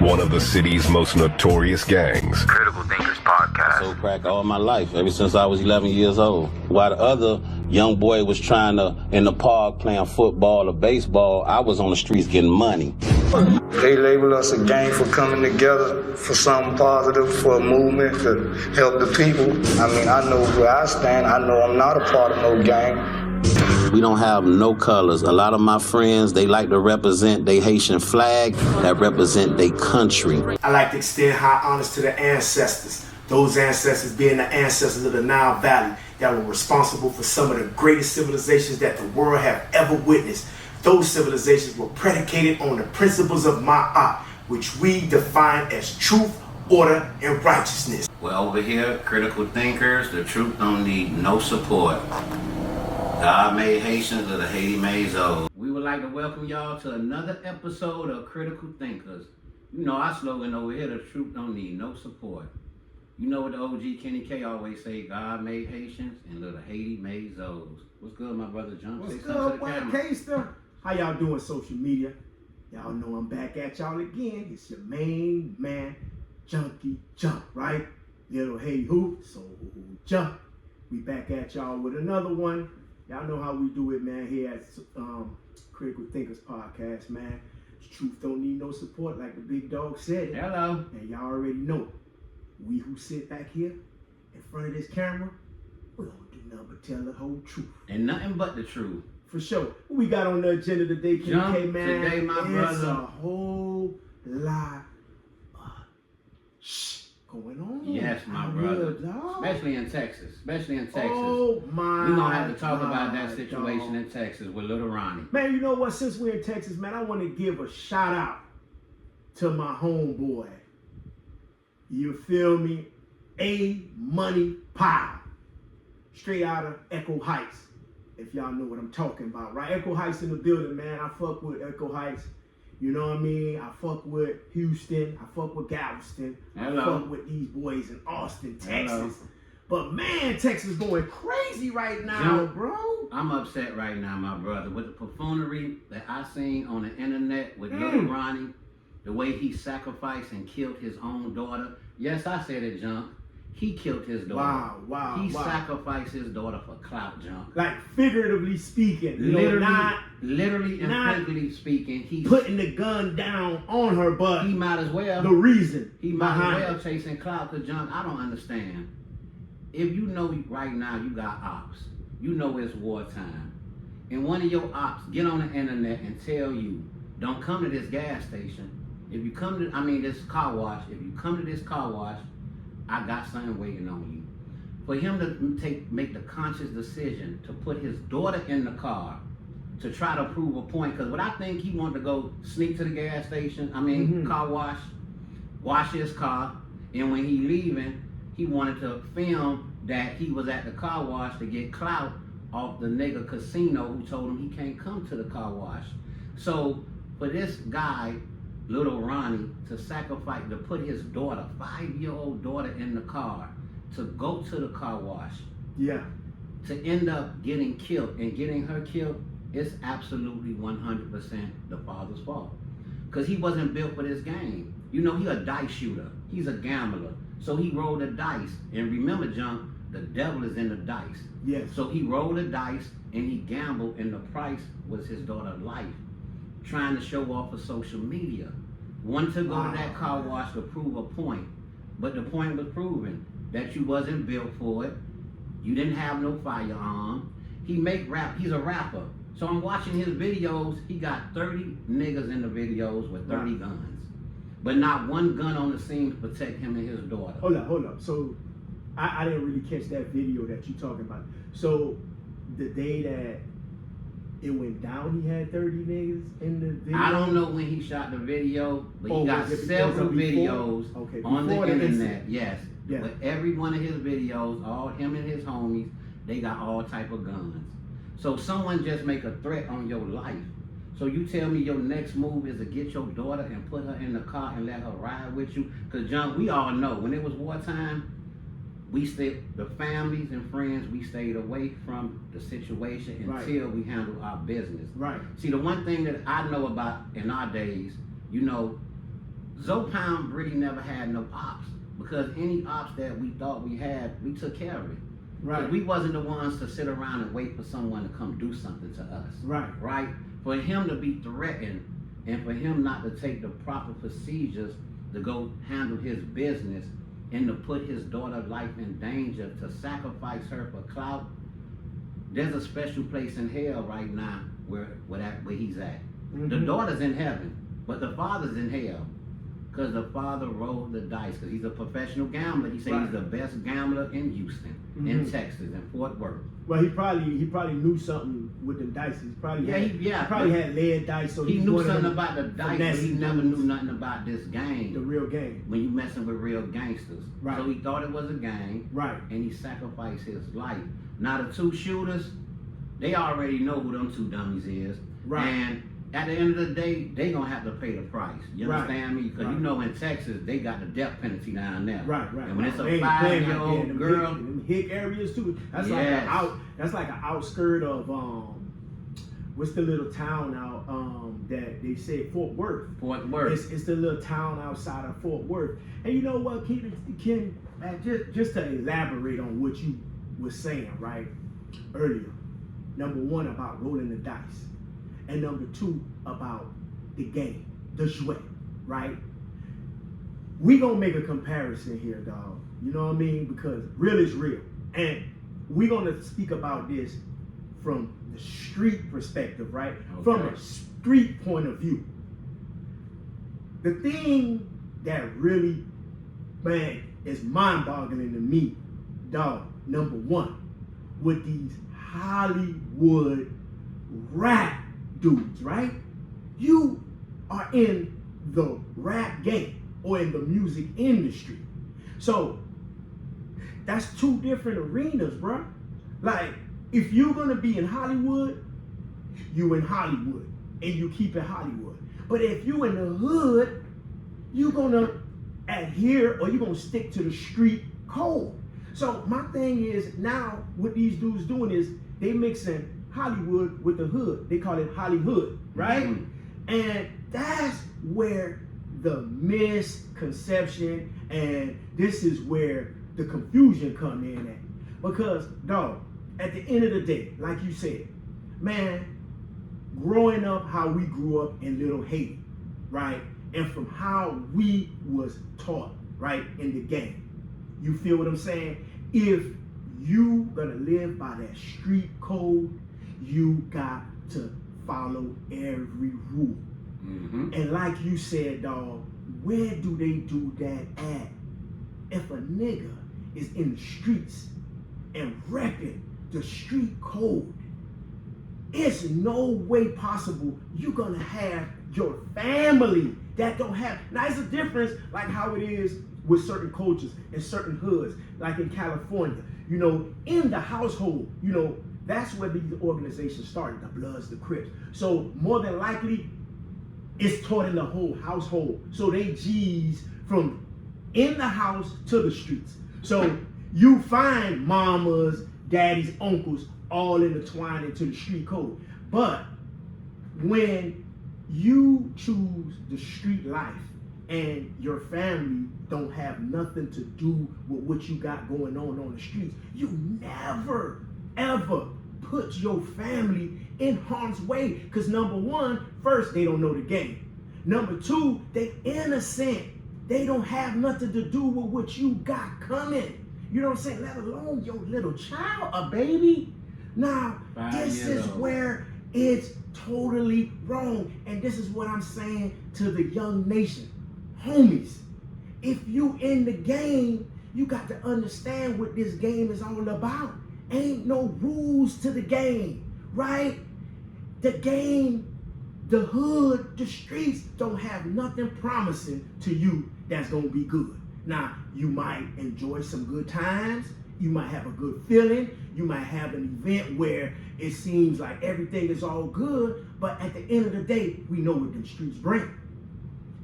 one of the city's most notorious gangs. Critical Thinkers Podcast. So crack all my life, ever since I was 11 years old. While the other young boy was trying to, in the park, playing football or baseball, I was on the streets getting money. They label us a gang for coming together for something positive, for a movement to help the people. I mean, I know where I stand. I know I'm not a part of no gang. We don't have no colors. A lot of my friends, they like to represent their Haitian flag that represent their country. I like to extend high honors to the ancestors. Those ancestors being the ancestors of the Nile Valley that were responsible for some of the greatest civilizations that the world have ever witnessed. Those civilizations were predicated on the principles of Ma'at, which we define as truth, order, and righteousness. Well, over here, critical thinkers, the truth don't need no support. God made Haitians of the Haiti made Zoe. We would like to welcome y'all to another episode of Critical Thinkers. You know our slogan over here, the truth don't need no support. You know what the OG Kenny K always say, God made Haitians and little Haiti made Zoes. What's good, my brother John? What's good, White K-Ster? How y'all doing, social media? Y'all know I'm back at y'all again. It's your main man, Junkie Jump, right? Little Hey Who, so Jump. We back at y'all with another one. Y'all know how we do it, man, here at Critical Thinkers Podcast, man. Truth don't need no support, like the big dog said. Hello. And y'all already know, we who sit back here in front of this camera, we don't do nothing but tell the whole truth. And nothing but the truth. For sure. What we got on the agenda today, KK, man? Today, my brother. There's a whole lot of going on. Yes, my brother. Especially in Texas. Oh, my We're going to have to talk about that God, situation dog. in Texas with Lil Ronnie. Man, you know what? Since we're in Texas, man, I want to give a shout out to my homeboy. You feel me? A Money Pie. Straight out of Echo Heights. If y'all know what I'm talking about, right? Echo Heights in the building, man. I fuck with Echo Heights. You know what I mean? I fuck with Houston. I fuck with Galveston. Hello. I fuck with these boys in Austin, Texas. Hello. But man, Texas going crazy right now, Jump. bro. I'm upset right now, my brother, with the buffoonery that I seen on the internet with Lil Ronnie, the way he sacrificed and killed his own daughter. Yes, I said it, Junk. He killed his daughter. Wow. He sacrificed his daughter for clout, Junk. Like figuratively speaking, Literally and figuratively speaking, he putting the gun down on her, but he might as well. The reason He might behind as well chasing clout, because Junk, I don't understand. If you know right now you got ops, you know it's wartime, and one of your ops get on the internet and tell you, don't come to this gas station. If you come to, this car wash, if you come to this car wash, I got something waiting on you. For him to make the conscious decision to put his daughter in the car to try to prove a point, because what I think he wanted to go sneak to the gas station, car wash his car, and when he leaving, he wanted to film that he was at the car wash to get clout off the nigga casino who told him he can't come to the car wash. So for this guy, Lil Ronnie, to sacrifice, to put his daughter, 5-year-old daughter, in the car, to go to the car wash, to end up getting killed and getting her killed, it's absolutely 100% the father's fault. Because he wasn't built for this game. You know, he a dice shooter. He's a gambler. So he rolled the dice. And remember, John, the devil is in the dice. Yes. So he rolled the dice and he gambled, and the price was his daughter's life. Trying to show off for social media. Wanted to go to that car wash to prove a point. But the point was proven that you wasn't built for it. You didn't have no firearm. He's a rapper. So I'm watching his videos. He got 30 niggas in the videos with 30 guns. But not one gun on the scene to protect him and his daughter. Hold up. So I didn't really catch that video that you talking about. So the day that it went down, he had 30 niggas in the video? I don't know when he shot the video, but he got several videos on the internet. Yes. But every one of his videos, all him and his homies, they got all type of guns. So someone just make a threat on your life. So you tell me your next move is to get your daughter and put her in the car and let her ride with you? Because, John, we all know when it was wartime, the families and friends, we stayed away from the situation until we handled our business. Right. See, the one thing that I know about in our days, you know, Zopound really never had no ops, because any ops that we thought we had, we took care of it. Right. We wasn't the ones to sit around and wait for someone to come do something to us. Right. Right? For him to be threatened and for him not to take the proper procedures to go handle his business and to put his daughter's life in danger, to sacrifice her for clout, there's a special place in hell right now where he's at. Mm-hmm. The daughter's in heaven, but the father's in hell. Because the father rolled the dice, because he's a professional gambler. He said he's the best gambler in Houston, in Texas, in Fort Worth. Well, he probably knew something with the dice. He probably had lead dice. So he knew something about the dice, but he never knew nothing about this game. The real game. When you messing with real gangsters. Right. So he thought it was a game. Right. And he sacrificed his life. Now the two shooters, they already know who them two dummies is. Right. And at the end of the day, they gonna have to pay the price. You Right. understand me? Because you know in Texas, they got the death penalty down there. Right. And when it's a They ain't playing out there 5-year-old in them girl, them hick areas too. That's Yes. like an outskirt of what's the little town out that they say Fort Worth. Fort Worth. It's the little town outside of Fort Worth. And you know what, Ken, man, just to elaborate on what you were saying right earlier. Number one, about rolling the dice. And number two, about the game, the jouet, right? We gonna make a comparison here, dog. You know what I mean? Because real is real. And we gonna speak about this from the street perspective, right? Okay. From a street point of view. The thing that really, man, is mind-boggling to me, dog, number one, with these Hollywood rap dudes, right? You are in the rap game or in the music industry. So that's two different arenas, bro. Like, if you're gonna be in Hollywood, you in Hollywood and you keep it Hollywood. But if you in the hood, you're gonna adhere or you're gonna stick to the street code. So my thing is, now what these dudes doing is they mixing Hollywood with the hood. They call it Hollywood, right? Mm-hmm. And that's where the misconception and this is where the confusion come in at. Because, dog, at the end of the day, like you said, man, growing up how we grew up in Little Haiti, right? And from how we was taught, right, in the game. You feel what I'm saying? If you gonna live by that street code, you got to follow every rule. Mm-hmm. And like you said, dog, where do they do that at? If a nigga is in the streets and repping the street code, it's no way possible you're gonna have your family that don't have. Now it's a difference like how it is with certain cultures in certain hoods, like in California. You know, in the household, you know, that's where these organizations started, the Bloods, the Crips. So more than likely, it's taught in the whole household. So they G's from in the house to the streets. So you find mamas, daddies, uncles, all intertwined into the street code. But when you choose the street life and your family don't have nothing to do with what you got going on the streets, you never, ever put your family in harm's way. Because number one, first, they don't know the game. Number two, they innocent. They don't have nothing to do with what you got coming. You know what I'm saying? Let alone your little child, a baby. Now, this is where it's totally wrong. And this is what I'm saying to the young nation. Homies, if you in the game, you got to understand what this game is all about. Ain't no rules to the game, right? The game, the hood, the streets don't have nothing promising to you that's gonna be good. Now, you might enjoy some good times, you might have a good feeling, you might have an event where it seems like everything is all good, but at the end of the day, we know what them streets bring.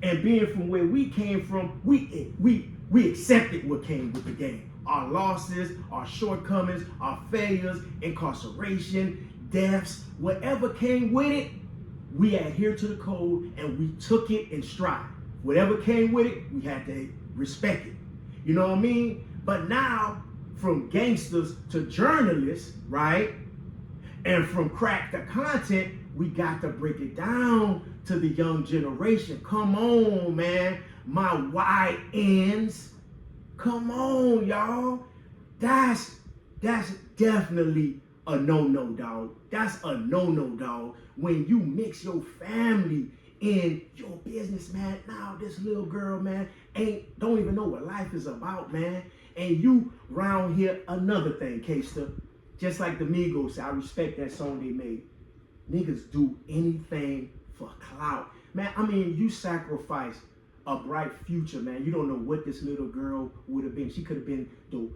And being from where we came from, we accepted what came with the game. Our losses, our shortcomings, our failures, incarceration, deaths, whatever came with it, we adhered to the code and we took it in stride. whatever came with it, we had to respect it. You know what I mean? But now, from gangsters to journalists, right? And from crack to content, we got to break it down to the young generation. Come on, man. My YNs. Come on, y'all. That's definitely a no-no, dog. That's a no-no, dog. When you mix your family in your business, man. Now this little girl, man, don't even know what life is about, man. And you round here, another thing, K-Ster. Just like the Migos say, I respect that song they made. Niggas do anything for clout. Man, I mean, you sacrifice a bright future, man. You don't know what this little girl would have been. She could have been the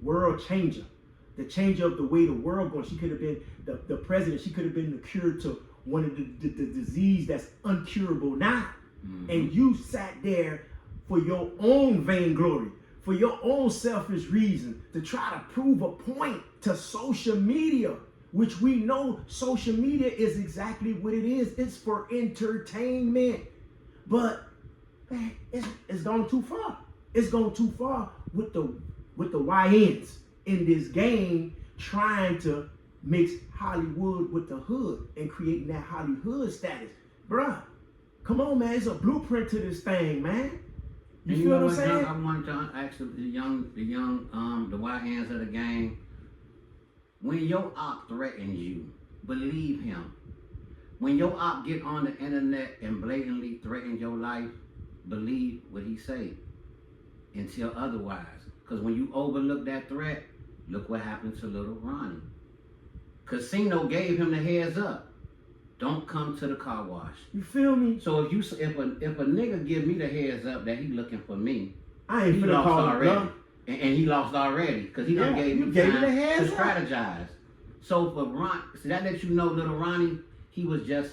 world changer. The changer of the way the world goes. She could have been the president. She could have been the cure to one of the disease that's uncurable now. Mm-hmm. And you sat there for your own vainglory, for your own selfish reason, to try to prove a point to social media, which we know social media is exactly what it is. It's for entertainment. But man, it's gone too far. It's gone too far with the YNs in this game, trying to mix Hollywood with the hood and creating that Hollywood status. Bruh, come on, man. It's a blueprint to this thing, man. You feel what I'm saying? I wanted to ask the YNs of the game. When your op threatens you, believe him. When your op get on the internet and blatantly threaten your life, believe what he say until otherwise. Because when you overlook that threat, look what happened to Lil Ronnie. Casino gave him the heads up. Don't come to the car wash. You feel me? So if a nigga give me the heads up that he looking for me, I ain't finna call already. And he lost already because he done gave me time to strategize. So for Ron, so that lets you know Lil Ronnie, he was just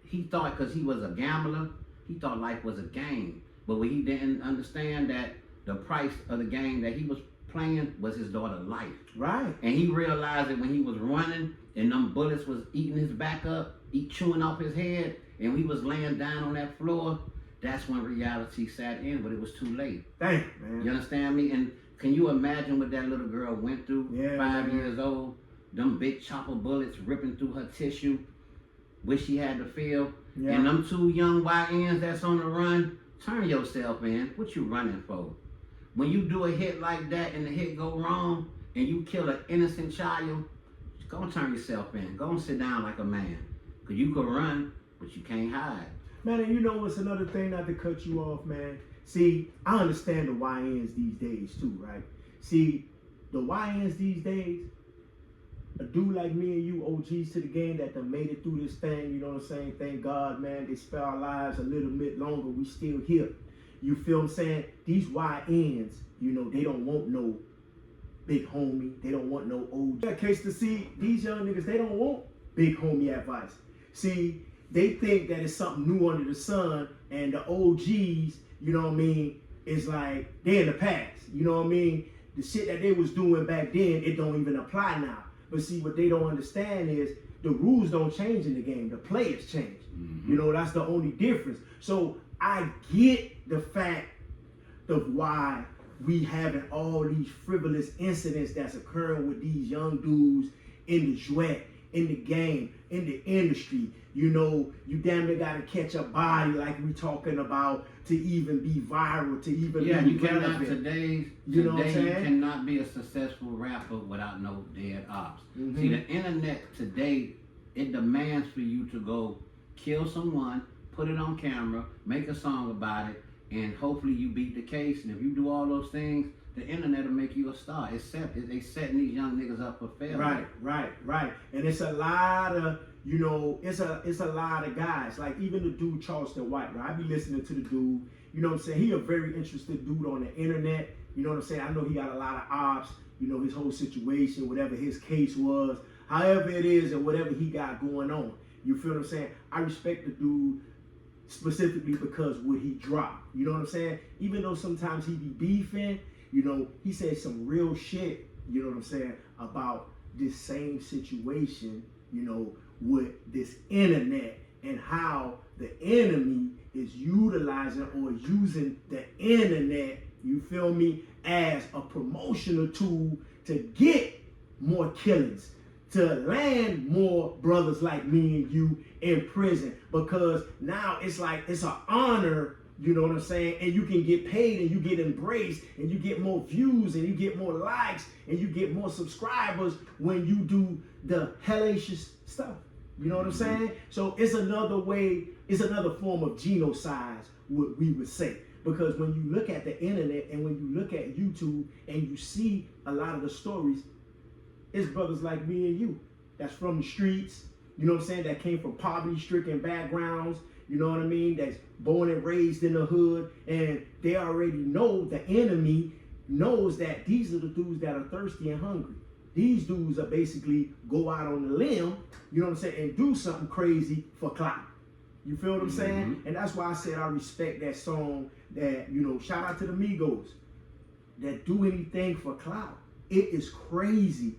he thought because he was a gambler, he thought life was a game. But when he didn't understand that the price of the game that he was playing was his daughter's life. Right. And he realized that when he was running and them bullets was eating his back up, chewing off his head, and we was laying down on that floor, that's when reality sat in, but it was too late. Damn, man. You understand me? And can you imagine what that little girl went through? Yeah, 5 man. years old, them big chopper bullets ripping through her tissue, which she had to feel. Yeah. And them two young YNs that's on the run, turn yourself in. What you running for? When you do a hit like that and the hit go wrong and you kill an innocent child, go and turn yourself in. Go and sit down like a man. Because you can run, but you can't hide. Man, and you know what's another thing, not to cut you off, man? See, I understand the YNs these days too, right? See, the YNs these days, a dude like me and you, OGs to the game that done made it through this thing, you know what I'm saying? Thank God, man, they spare our lives a little bit longer. We still here. You feel what I'm saying? These YNs, you know, they don't want no big homie. They don't want no OG. That case to see, these young niggas, they don't want big homie advice. See, they think that it's something new under the sun, and the OGs, you know what I mean, is like, they're in the past. You know what I mean? The shit that they was doing back then, it don't even apply now. But see, what they don't understand is the rules don't change in the game. The players change. Mm-hmm. You know, that's the only difference. So I get the fact of why we having all these frivolous incidents that's occurring with these young dudes in the jouet, in the game, in the industry. You know, you damn near gotta catch a body like we talking about to even be viral, to even be you relevant. cannot today you cannot be a successful rapper without no dead ops. Mm-hmm. See, the internet today, it demands for you to go kill someone, put it on camera, make a song about it, and hopefully you beat the case. And if you do all those things, the internet will make you a star. They setting these young niggas up for failure. Right. And it's a lot of, you know, it's a lot of guys. Like even the dude Charleston White, right? I be listening to the dude. You know what I'm saying? He a very interesting dude on the internet. You know what I'm saying? I know he got a lot of ops. You know, his whole situation, whatever his case was, however it is, and whatever he got going on. You feel what I'm saying? I respect the dude specifically because what he dropped. You know what I'm saying? Even though sometimes he be beefing, you know, he said some real shit, you know what I'm saying, about this same situation, you know, with this internet and how the enemy is utilizing or using the internet, you feel me, as a promotional tool to get more killings, to land more brothers like me and you in prison, because now it's like it's an honor, you know what I'm saying, and you can get paid and you get embraced and you get more views and you get more likes and you get more subscribers when you do the hellacious stuff. You know what I'm saying? So it's another way, it's another form of genocide, what we would say. Because when you look at the internet and when you look at YouTube and you see a lot of the stories, it's brothers like me and you that's from the streets, you know what I'm saying, that came from poverty-stricken backgrounds, you know what I mean, that's born and raised in the hood, and they already know the enemy knows that these are the dudes that are thirsty and hungry. These dudes are basically go out on the limb, you know what I'm saying, and do something crazy for clout. You feel what I'm saying? And that's why I said I respect that song that, you know, shout out to the Migos, that do anything for clout. It is crazy.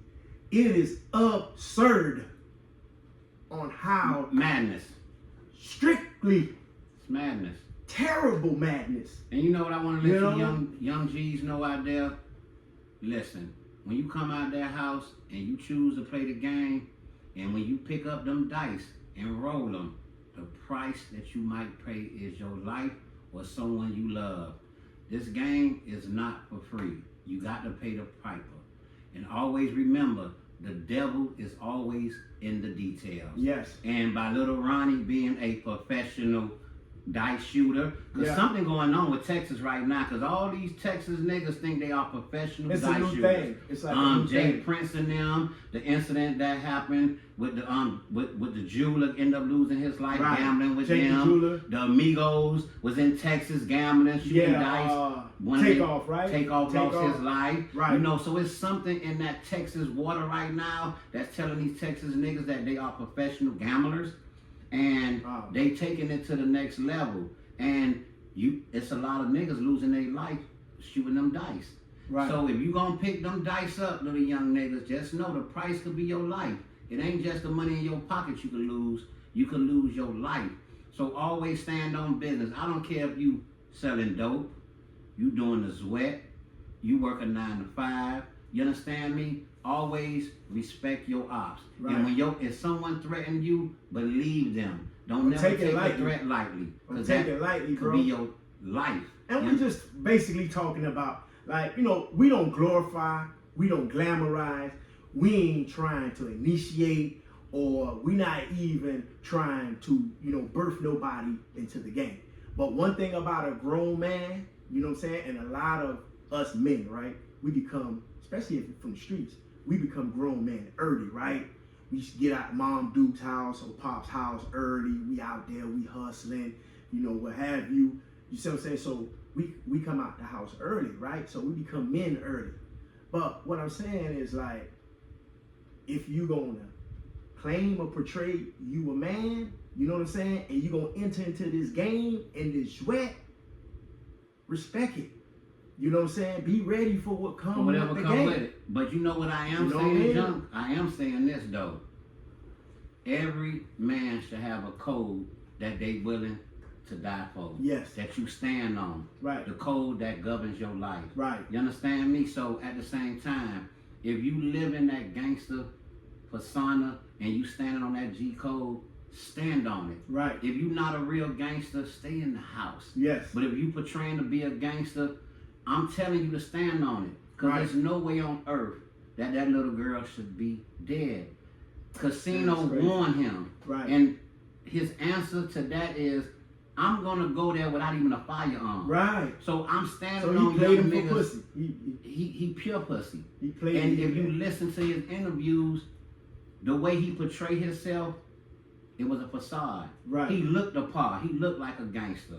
It is absurd on how madness. Strictly It's madness. Terrible madness. And you know what I want to let You know? young G's know out there? Listen, when you come out their house and you choose to play the game, and when you pick up them dice and roll them, the price that you might pay is your life or someone you love. This game is not for free. You got to pay the piper. And always remember, the devil is always in the details. Yes. And by Lil Ronnie being a professional dice shooter, because something going on with Texas right now, because all these Texas niggas think they are professional It's dice a new shooters. thing. It's like a new Jay thing. Prince and them, the incident that happened with the with the jeweler end up losing his life gambling with Jake them. the jeweler. The Amigos was in Texas gambling, shooting dice. Takeoff, right? Takeoff lost his life. Right. You know, so it's something in that Texas water right now that's telling these Texas niggas that they are professional gamblers, and they taking it to the next level. And it's a lot of niggas losing their life shooting them dice. Right. So if you gonna pick them dice up, little young niggas, just know the price could be your life. It ain't just the money in your pocket you can lose. You can lose your life. So always stand on business. I don't care if you selling dope, you doing the sweat, you work a 9 to 5. You understand me? Always respect your ops. Right. And when if someone threaten you, believe them. Don't never take a threat lightly. Because that could be your life. And we're just basically talking about, like, you know, we don't glorify, we don't glamorize, we ain't trying to initiate, or we not even trying to, you know, birth nobody into the game. But one thing about a grown man, you know what I'm saying, and a lot of us men, right, we become, especially if you're from the streets, we become grown men early, right? We just get out Mom Duke's house or Pop's house early. We out there, we hustling, you know, what have you. You see what I'm saying? So we come out the house early, right? So we become men early. But what I'm saying is, like, if you gonna claim or portray you a man, you know what I'm saying, and you gonna enter into this game and this sweat, respect it. You know what I'm saying? Be ready for what comes with the game. With it. But you know what I am saying, Junk? I am saying this, though. Every man should have a code that they willing to die for. Yes. That you stand on. Right. The code that governs your life. Right. You understand me? So at the same time, if you live in that gangster persona and you standing on that G code, stand on it. Right. If you're not a real gangster, stay in the house. Yes. But if you portraying to be a gangster, I'm telling you to stand on it. Because there's no way on earth that little girl should be dead. Casino warned him. Right. And his answer to that is, I'm going to go there without even a firearm. Right. So I'm standing So on he played young him for niggas. pussy. He pure pussy. He played And him if you for listen to his interviews, the way he portrayed himself, it was a facade. Right. He looked the part. He looked like a gangster.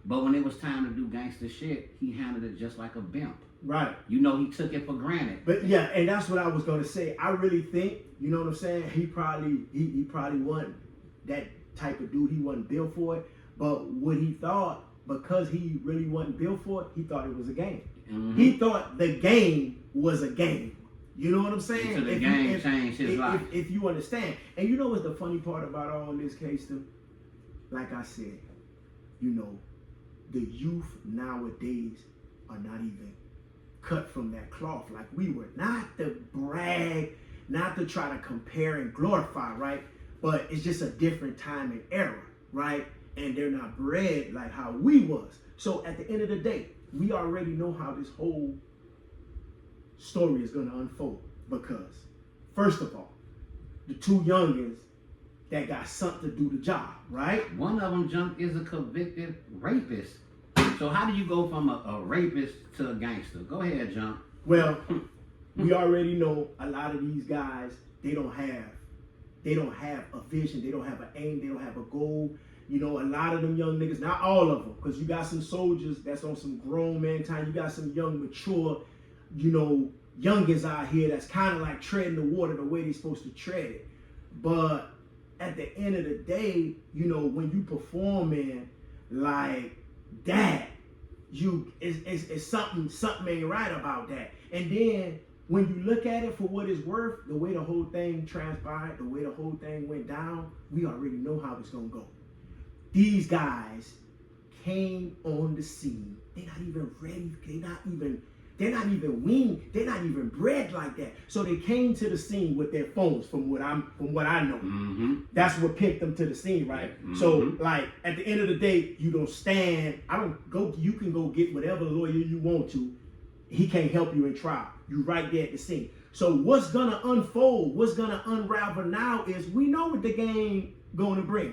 But when it was time to do gangster shit, he handled it just like a bimp. Right. You know, he took it for granted. But yeah, and that's what I was gonna say. I really think, you know what I'm saying, he probably wasn't that type of dude. He wasn't built for it. But what he thought, because he really wasn't built for it, he thought it was a game. Mm-hmm. He thought the game was a game. You know what I'm saying? Until the game changed his life. If you understand. And you know what's the funny part about all this case, too? Like I said, you know, the youth nowadays are not even cut from that cloth like we were. Not to brag, not to try to compare and glorify, right? But it's just a different time and era, right? And they're not bred like how we was. So at the end of the day, we already know how this whole story is gonna unfold, because first of all, the two youngins that got something to do the job, right? One of them, Junk, is a convicted rapist. So how do you go from a rapist to a gangster? Go ahead, Junk. Well, we already know a lot of these guys, they don't have a vision, they don't have an aim, they don't have a goal. You know, a lot of them young niggas, not all of them, because you got some soldiers that's on some grown man time. You got some young, mature, you know, youngins out here that's kind of like treading the water the way they're supposed to tread it. But at the end of the day, you know, when you performing like that, it's something ain't right about that. And then when you look at it for what it's worth, the way the whole thing transpired, the way the whole thing went down, we already know how it's gonna go. These guys came on the scene. They're not even ready. They're not even weaned. They're not even bred like that. So they came to the scene with their phones, from what I know. Mm-hmm. That's what picked them to the scene, right? Mm-hmm. So, like, at the end of the day, you don't stand. You can go get whatever lawyer you want to. He can't help you in trial. You right there at the scene. So what's gonna unfold, what's gonna unravel now is, we know what the game gonna bring.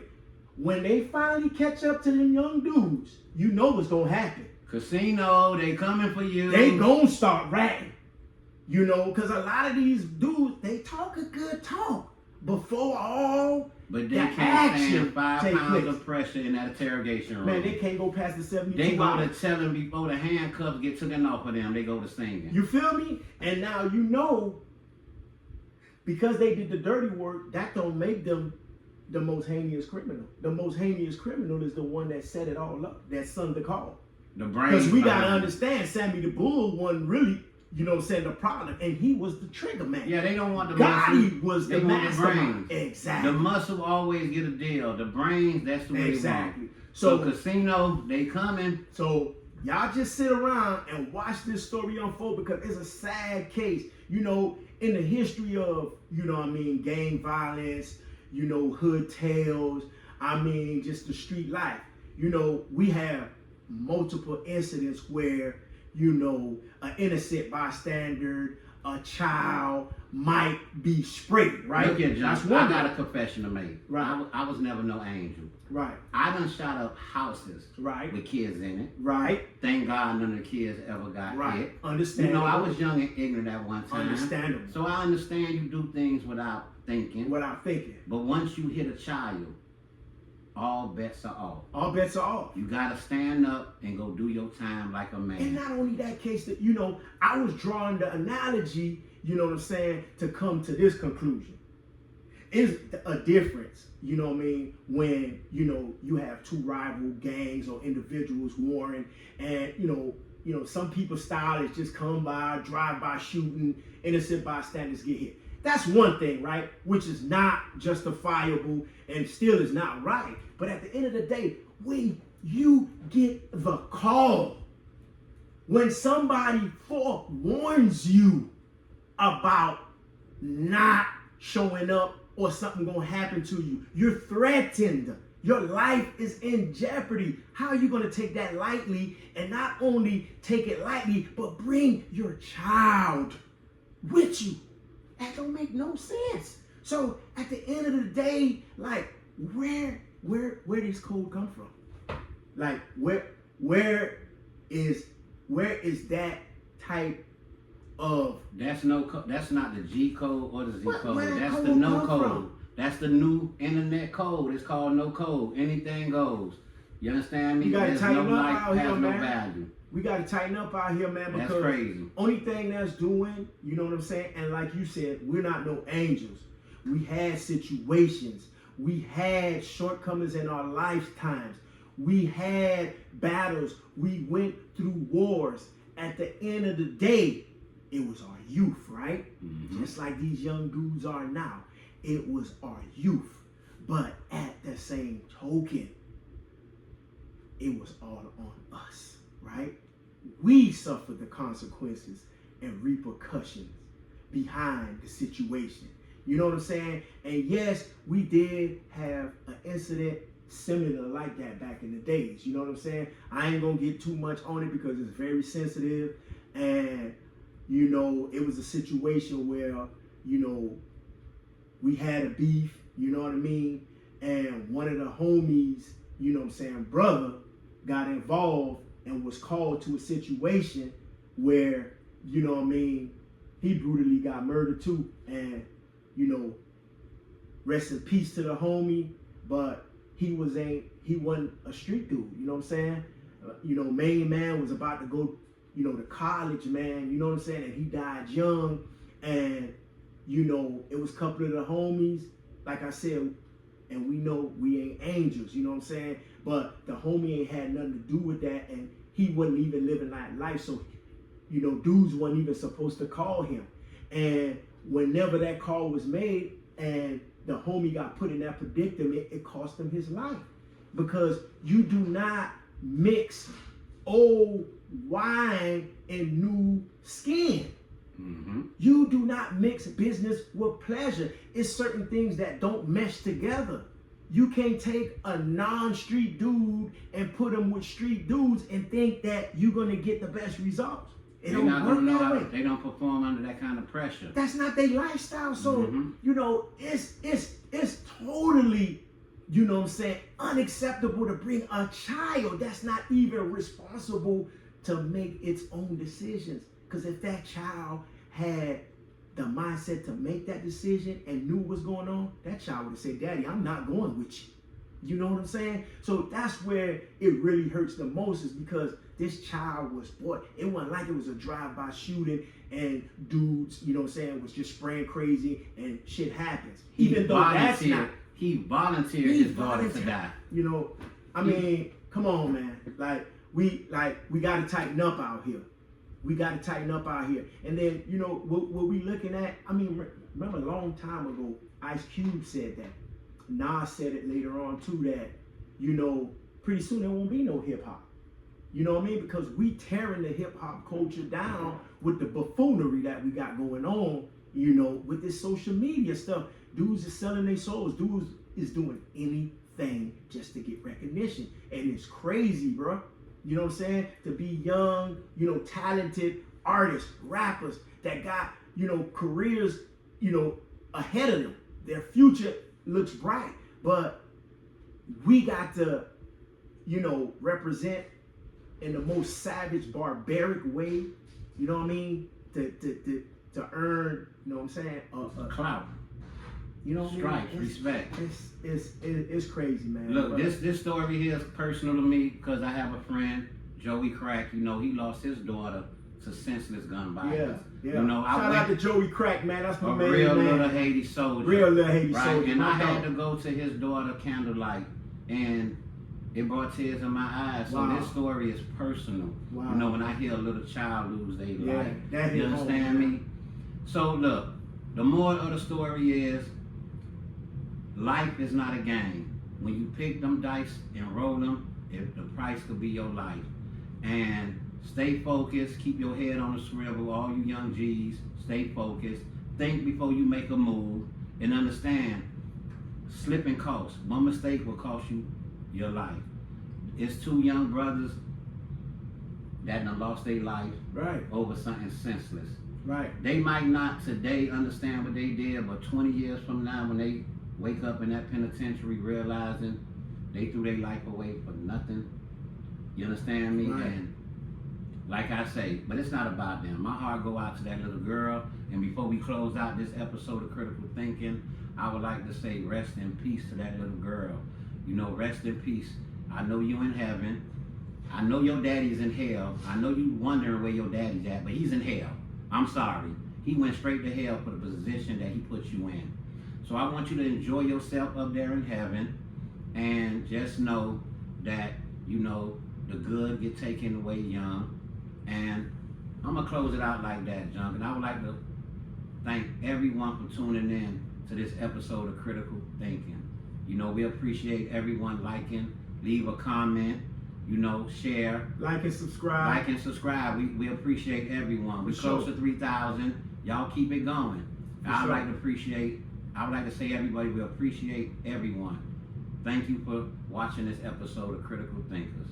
When they finally catch up to them young dudes, you know what's gonna happen. Casino, they coming for you. They gonna start ratting, you know, because a lot of these dudes, they talk a good talk before all but they the can't action stand 5 take pounds place. of pressure in that interrogation room. Man, they can't go past the 72 They go to hours. telling before the handcuffs get taken off of them, they go to singing. You feel me? And now you know, because they did the dirty work, that don't make them the most heinous criminal. The most heinous criminal is the one that set it all up, that sung the call. The brain. Because we gotta understand, Sammy the Bull wasn't really, you know, saying the problem, and he was the trigger man. Yeah, they don't want the Gotti muscle. was They the want the mastermind. brains. Exactly. The muscle always get a deal. The brains, that's the way Exactly. they want. So So casino, they coming. So y'all just sit around and watch this story unfold, because it's a sad case. You know, in the history of, you know what I mean, gang violence, you know, hood tales, I mean, just the street life. You know, we have multiple incidents where, you know, an innocent bystander, a child might be sprayed, right? Look at That's John. one I got thing. a confession to make. Right. I was never no angel. Right, I done shot up houses right, with kids in it. right, Thank God none of the kids ever got right. hit. You Understandable. know, I was young and ignorant at one time. Understandable. So I understand you do things without thinking. What I'm thinking. But once you hit a child, all bets are off. All bets are off. You gotta stand up and go do your time like a And man. not only that case, that, you know, I was drawing the analogy, you know what I'm saying, to come to this conclusion. Is a difference, you know what I mean, when, you know, you have two rival gangs or individuals warring, and, you know, some people's style is just come by, drive by shooting, innocent bystanders get hit. That's one thing, right? Which is not justifiable and still is not right. But at the end of the day, when you get the call, when somebody forewarns you about not showing up or something gonna happen to you, you're threatened. Your life is in jeopardy. How are you gonna take that lightly, and not only take it lightly, but bring your child with you? That don't make no sense. So at the end of the day, like, where does code come from? Like, where is that type of? That's that's not the G code or the Z code. Where That's code the no come code. from? That's the new internet code. It's called no code. Anything goes. You understand me? You gotta There's tighten no up life out here, has no man. value. We got to tighten up out here, man, because That's crazy. only thing that's doing, you know what I'm saying? And like you said, we're not no angels. We had situations. We had shortcomings in our lifetimes. We had battles. We went through wars. At the end of the day, it was our youth, right? Mm-hmm. Just like these young dudes are now. It was our youth. But at the same token, it was all on us, right? We suffered the consequences and repercussions behind the situation. You know what I'm saying? And yes, we did have an incident similar like that back in the days. You know what I'm saying? I ain't gonna get too much on it because it's very sensitive. And, you know, it was a situation where, you know, we had a beef, you know what I mean? And one of the homies, you know what I'm saying, brother, got involved and was called to a situation where, you know what I mean, he brutally got murdered too. And, you know, rest in peace to the homie, but he wasn't a street dude, you know what I'm saying? You know, main man was about to go, you know, to college, man, you know what I'm saying? And he died young. And, you know, it was a couple of the homies, like I said, and we know we ain't angels, you know what I'm saying? But the homie ain't had nothing to do with that, and he wasn't even living that life, so, you know, dudes wasn't even supposed to call him. And whenever that call was made and the homie got put in that predicament, it cost him his life. Because you do not mix old wine and new skin. Mm-hmm. You do not mix business with pleasure. It's certain things that don't mesh together. You can't take a non-street dude and put him with street dudes and think that you're gonna get the best results. It don't work that way. They don't perform under that kind of pressure. That's not their lifestyle. So, you know, it's totally, you know what I'm saying, unacceptable to bring a child that's not even responsible to make its own decisions. Because if that child had the mindset to make that decision and knew what's going on, that child would have said, Daddy, I'm not going with you. You know what I'm saying? So that's where it really hurts the most, is because this child was, boy, it wasn't like it was a drive-by shooting and dudes, you know what I'm saying, was just spraying crazy and shit happens. Even though that's not. He volunteered his daughter to die. You know, I mean, come on, man. We got to tighten up out here. We got to tighten up out here. And then, you know, what we looking at, I mean, remember a long time ago, Ice Cube said that. Nas said it later on too, that, you know, pretty soon there won't be no hip hop. You know what I mean? Because we tearing the hip hop culture down with the buffoonery that we got going on, you know, with this social media stuff. Dudes is selling their souls. Dudes is doing anything just to get recognition. And it's crazy, bro. You know what I'm saying? To be young, you know, talented artists, rappers that got, you know, careers, you know, ahead of them. Their future looks bright. But we got to, you know, represent in the most savage, barbaric way, you know what I mean? To earn, you know what I'm saying? A clout. You know what I mean? Stripes, respect. It's crazy, man. Look, this story here is personal to me because I have a friend, Joey Crack. You know, he lost his daughter to senseless gun violence. Yeah. You know, shout out to Joey Crack, man. That's my a man. real man. little Haiti soldier. Real little Haiti right? soldier. And I had to go to his daughter candlelight, and it brought tears in my eyes. So Wow. this story is personal. Wow. You know, when I hear a little child lose their life. that You hit understand home, me? So look, the moral of the story is, life is not a game. When you pick them dice and roll them, the price could be your life. And stay focused, keep your head on the swivel, all you young G's, stay focused. Think before you make a move, and understand, slipping costs. One mistake will cost you your life. It's two young brothers that done lost their life over something senseless. Right. They might not today understand what they did, but 20 years from now, when they wake up in that penitentiary realizing they threw their life away for nothing, you understand me? Right. And like I say, but it's not about them. My heart go out to that little girl. And before we close out this episode of Critical Thinking, I would like to say rest in peace to that little girl. You know, rest in peace. I know you in heaven. I know your daddy's in hell. I know you wondering where your daddy's at, but he's in hell. I'm sorry. He went straight to hell for the position that he put you in. So I want you to enjoy yourself up there in heaven, and just know that, you know, the good get taken away young. And I'm gonna close it out like that, Junk. And I would like to thank everyone for tuning in to this episode of Critical Thinking. You know, we appreciate everyone liking, leave a comment, You know, share, like and subscribe. like and subscribe. We appreciate everyone. We're For sure. close to 3,000. Y'all keep it going. For I would sure. like to appreciate. I would like to say everybody. We appreciate everyone. Thank you for watching this episode of Critical Thinkers.